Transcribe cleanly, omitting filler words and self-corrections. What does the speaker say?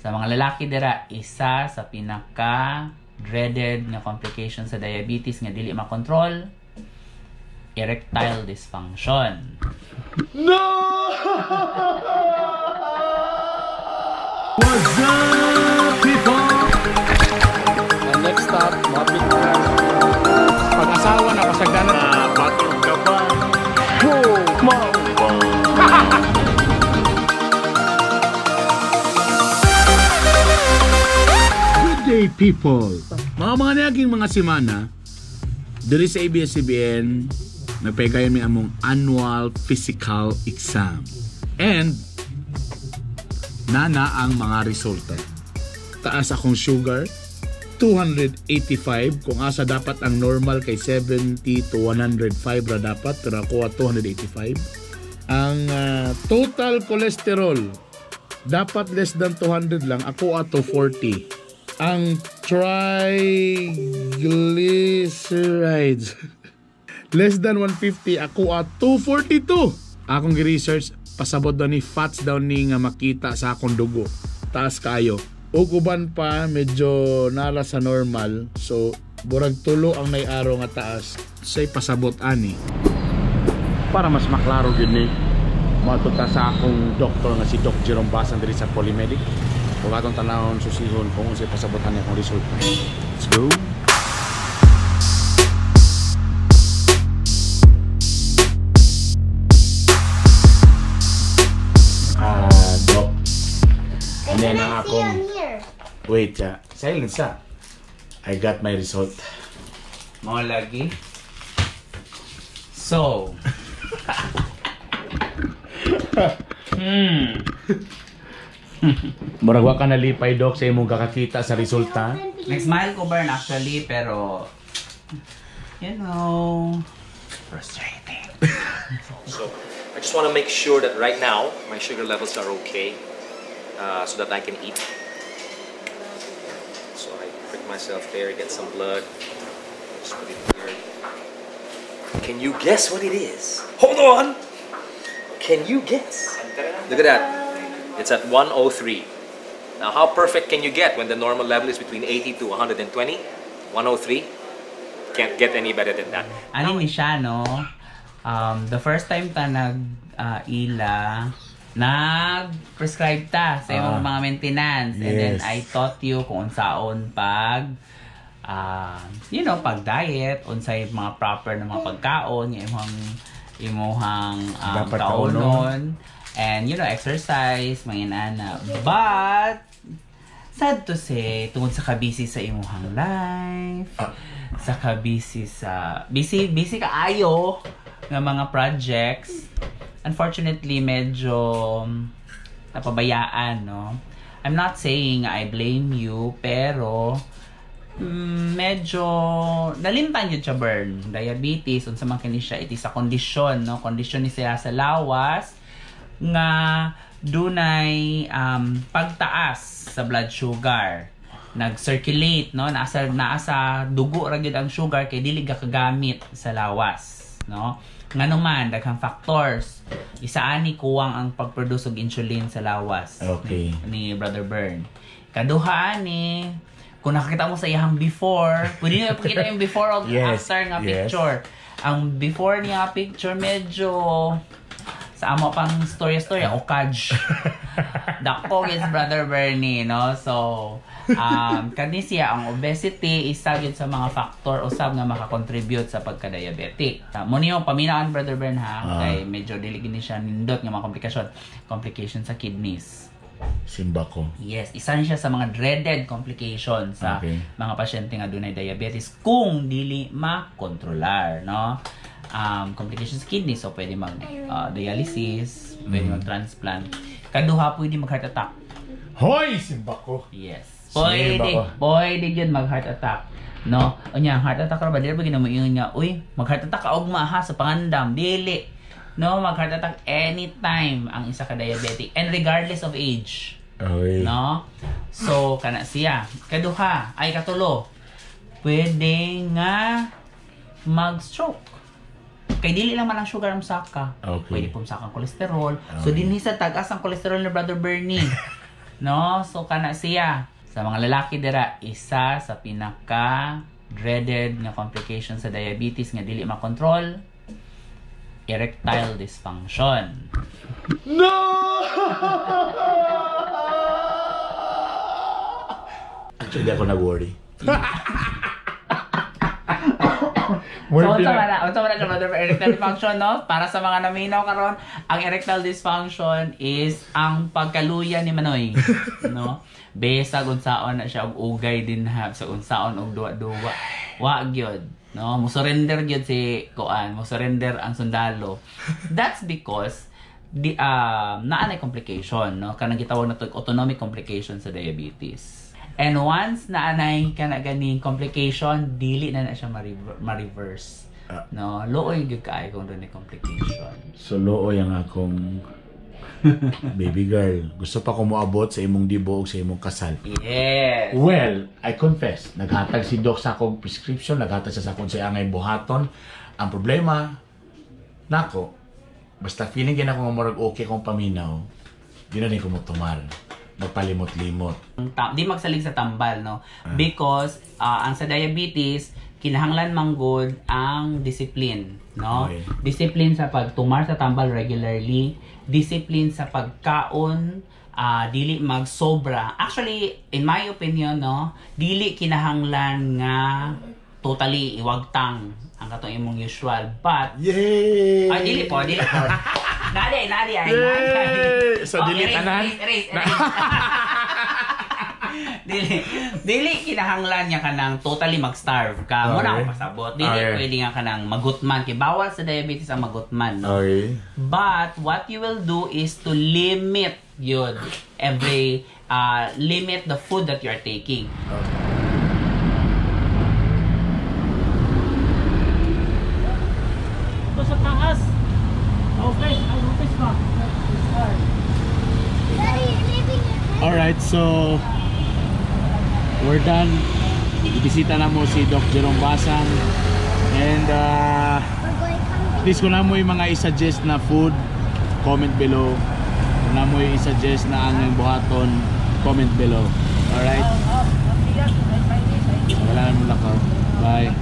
Sa mga lalaki dira, isa sa pinaka dreaded nga complication sa diabetes nga dili makontrol, erectile dysfunction. No! What's up, people? And next stop, mapit na. Pag-asawa na kasagdanan. Batog ka ba? Good day, people. Mga naging mga semana, diri sa ABS-CBN, nagpagayon mi among annual physical exam. And nana ang mga resulta. Taas akong sugar, 285. Kung asa dapat ang normal kay 70 to 105 ra dapat, pero ako 285. Ang total cholesterol dapat less than 200 lang, ako 240. Ang triglycerides less than 150, ako 242. Akong gi-research, pasabot daw ni fats daw ni nga makita sa akong dugo. Taas kayo. Ug uban pa medyo nara sa normal. So burag tulo ang nay-araw nga taas. Say pasabot ani. Para mas maklaro gyud ni, matuta sa akong doktor nga si Doc Jerome Basan diri sa Polymedic. Kung atong tanawon susihon kung unsay pasabotan niya akong result. Let's go. Doc. And then ang akong... Wait, silence I got my result. Mga lagi. So. Murag wa ka nalipay, Doc, sa imong kakakita sa resulta. Nag-smile ko, Bern, actually, pero you know, frustrating. So I just want to make sure that right now my sugar levels are okay, so that I can eat. So I prick myself there, get some blood, just put it here. Can you guess what it is? Hold on! Can you guess? Look at that. It's at 103. Now how perfect can you get when the normal level is between 80 to 120? 103? Can't get any better than that. Ano ni siya, no? The first time ta nag-ila, nag-prescribe ta sa imong mga maintenance. And then I taught you kung unsaon pag pag-diet, unsay mga proper na mga pagkaon, imuhang kaunon, and exercise, mga inana. But sad to say, tungod sa kabisi sa imuhang life, sa kabisi sa busy kaayo nga mga projects, unfortunately medyo napabayaan, no? I'm not saying I blame you, pero medyo nalimtan yun siya, Bern. Diabetes, unsa man kini siya, it is a condition, no? Condition ni siya sa lawas nga dunay pagtaas sa blood sugar, nag-circulate, no? Nasa dugo ra gyud ang sugar kay dili kagamit sa lawas, no? Nganuman daghang factors, isa ani kuwang ang pag-produce og insulin sa lawas. Okay. Ni Brother Bern. Kaduha ani, kung nakakita mo sa iyang before, pwede nyo ipakita yung before o after nga picture. Ang before niya picture medyo sa amo pang storya o kaj. Dako is Brother Bernie, no? So kani siya ang obesity isa gyud sa mga factor usab nga makakontribute sa pagka-diabetic. Mo niyo paminaan, Brother Bern, ha, kay medyo dili gini siya nindot nga mga complication sa kidneys. Simba ko. Yes, isa niya sa mga dreaded complications sa mga pasyente nga dunay diabetes kung dili makontrolar, no? Complications sa kidney, so pwede mag dialysis, pwede mag transplant. Kaduha pwede mag heart attack. Hoy, simba ko. Yes. Pwede yun mag heart attack, no? Unya heart attack ra ba dili ba ginamoingon nga, uy, mag heart attack ka ugma ha sa pangandam, dili. No, mag heart attack anytime ang isa ka diabetic and regardless of age. No? So kana siya. Kaduha ay katulo, pwede nga mag-stroke. Kay dili lang man ang sugar ang saka. Pwede pong saka ang kolesterol. So dinhi sa tag-as ang kolesterol ni Brother Bernie. No? So, kana siya. Sa mga lalaki dira, isa sa pinaka dreaded nga complication sa diabetes nga dili makontrol, erectile dysfunction. No! Actually, ako nag-worry. So, unsa man na erectile dysfunction, no? Para sa mga naminaw karon, ang erectile dysfunction is ang pagkaluya ni Manoy, no? Besag unsaon na siya og ugay din ha, sa unsaon og duwa-duwa. Wa gyud, no? Mo surrender gyud si Kuan, mo surrender ang sundalo. That's because naanay complication, no? Kanang gitawag na to autonomic complication sa diabetes. And once naanay kana ganing complication, dili na siya ma-reverse. No, looy gyud kay kung doon complication. So looy ang akong baby girl. Gusto pa ko moabot sa imong dibo o sa imong kasal. Yes. Well, I confess, naghatag si Doc sa akong prescription, naghatag siya sa akong sa angay buhaton. Ang problema, nako, basta feeling gina ko nga okay kong paminaw, di na rin ko mo tumal. Magpalimot-limot. Di magsalig sa tambal, no? Because ang sa diabetes, kinahanglan manggod ang discipline, no? Okay. Discipline sa pagtumar sa tambal regularly, discipline sa pagkaon, dili magsobra. Actually, in my opinion, no, dili kinahanglan nga totally iwagtang ang katong imong usual, but yay! dili po. Nadi ay. So dili tanan. Dili kinahanglan niya kanang totally mag-starve ka. Mo na ako pasabot. Dili pwede nga kanang magutman kay bawal sa diabetes ang magutman, no? Okay. But what you will do is to limit yun limit the food that you are taking. Ito sa taas. Okay, ang office ka. Alright, so we're done. Ibisita na mo si Doc Jerome Basang. And please kung na mo yung mga i-suggest na food, comment below. Kung na mo yung i-suggest na ang buhaton, comment below. Alright? Wala na mo lakaw. Bye.